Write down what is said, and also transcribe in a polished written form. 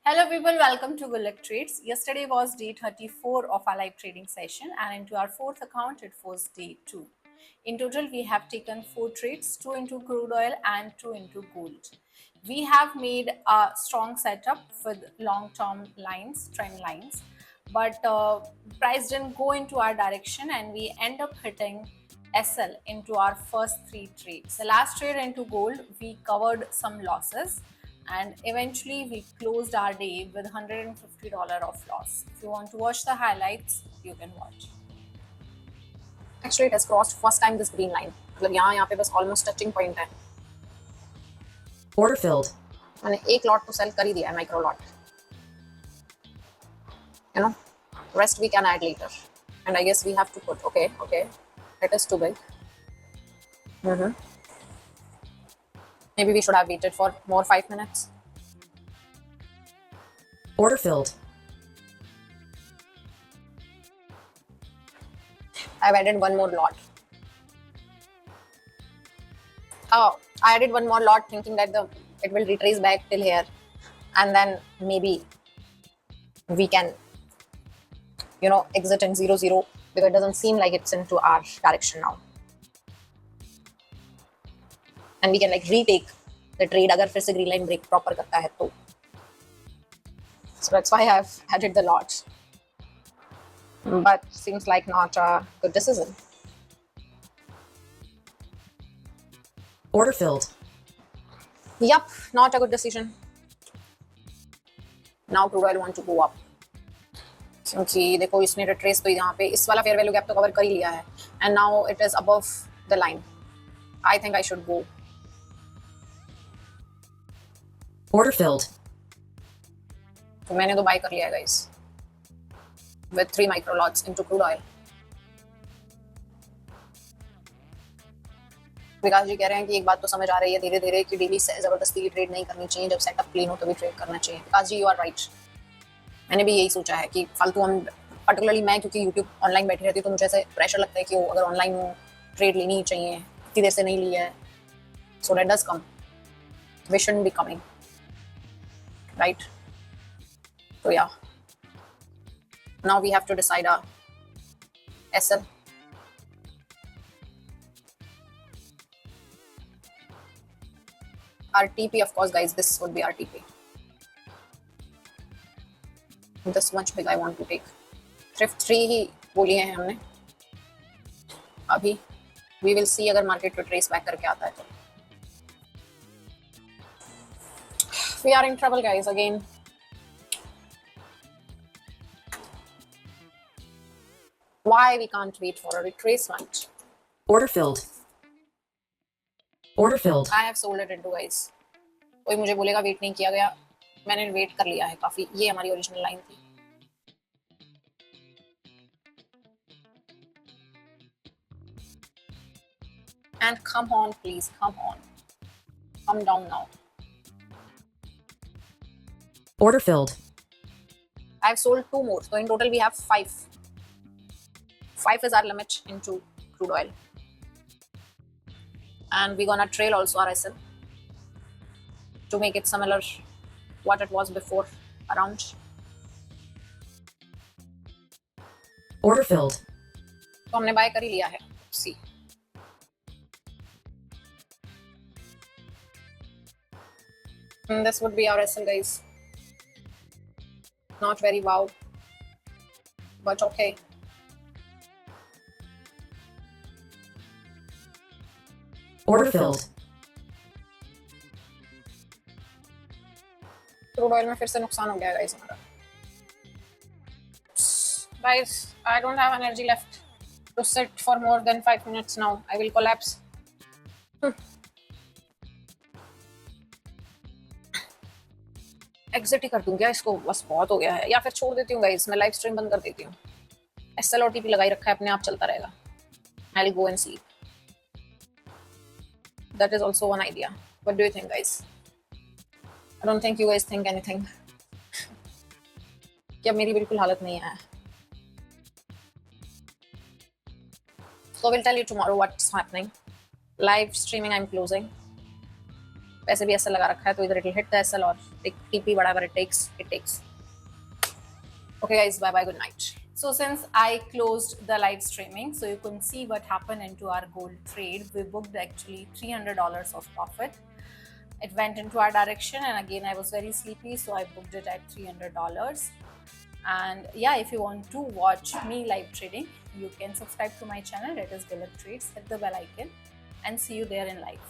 Hello people, welcome to Bullock Trades. Yesterday was day 34 of our live trading session and into our fourth account it was day 2. In total we have taken 4 trades, 2 into crude oil and 2 into gold. We have made a strong setup with long-term lines, trend lines, but price didn't go into our direction and we end up hitting SL into our first 3 trades. The last trade into gold we covered some losses and eventually we closed our day with $150 of loss. If you want to watch the highlights, you can watch. Actually, it has crossed first time this green line. मतलब यहाँ पे बस almost touching point है. Order filled. मैंने एक lot तो sell कर ही दिया है, micro lot. You know, rest we can add later. And I guess we have to put, okay, it is too big. Maybe we should have waited for more 5 minutes. Order filled. I've added one more lot. Oh, I added one more lot thinking that it will retrace back till here. And then maybe we can, exit in 0-0 because it doesn't seem like it's into our direction now. And we can retake the trade अगर फिर से green line break proper करता है तो. So that's why I've added the lots. But seems like not a good decision. Order filled. Yup, not a good decision. Now crude oil want to go up. क्योंकि देखो इसने retrace तो यहाँ पे इस वाला fair value gap तो cover कर ही लिया है. And now it is above the line. I think I should go. Order filled. तो मैंने तो buy कर लिया है guys. With 3 micro lots into crude oil. विकास जी कह रहे हैं कि एक बात तो समझ आ रही है धीरे धीरे कि डेली से जबरदस्ती की ट्रेड नहीं करनी चाहिए, जब सेटअप क्लीन हो तभी ट्रेड करना चाहिए. विकास जी यू आर राइट. मैंने भी यही सोचा है कि फालतू हम पर्टिकुलरली मैं क्योंकि यूट्यूब ऑनलाइन बैठी रहती हूँ तो मुझे ऐसे प्रेशर लगता है कि अगर ऑनलाइन हो ट्रेड लेनी ही चाहिए, इतनी देर से नहीं ली है. So that does come. We shouldn't be coming right. तो या now we have to decide our SL. Our TP, of course, guys, this would be our TP. This much big I want to take. Thrift 3 ही बोली है हमने. अभी we will see अगर market retrace back करके आता है तो. We are in trouble, guys, again. Why we can't wait for a retracement? Order filled. Order filled. I have sold it into, guys. कोई मुझे बोलेगा वेट नहीं किया गया, मैंने वेट कर लिया है काफी. ये हमारी ओरिजिनल लाइन थी. And come on, please, come on. Come down now. Order filled. I've sold 2 more, so in total we have 5. 5 is our limit into crude oil. And we're gonna trail also our SL to make it similar what it was before around. Order filled. तो हमने bye कर ही लिया है. See. And this would be our SL, guys. Not very wow, but okay. Order filled. Crude oil में फिर से नुकसान हो गया गाइस हमारा. Guys, I don't have energy left to sit for more than 5 minutes now. I will collapse. Exit ही कर दूं क्या इसको, बस बहुत हो गया है. या फिर छोड़ देती हूँ गाइस, मैं लाइव स्ट्रीम बंद कर देती हूँ. SL और TP लगाई रखा है, अपने आप चलता रहेगा. I'll go and sleep. That is also one idea. What do you think, guys? I don't think you guys think anything. कि अब मेरी बिल्कुल हालत नहीं है. So we'll tell you tomorrow what's happening. Live streaming I'm closing. वैसे भी SL लगा रखा है तो इधर it will hit the SL और take TP, whatever it takes, it takes. Okay, guys, bye bye, good night. So since I closed the live streaming, so you can see what happened into our gold trade. We booked actually $300 of profit. It went into our direction, and again I was very sleepy, so I booked it at $300. And yeah, if you want to watch me live trading, you can subscribe to my channel, that is Dilip Trades. Hit the bell icon and see you there in live.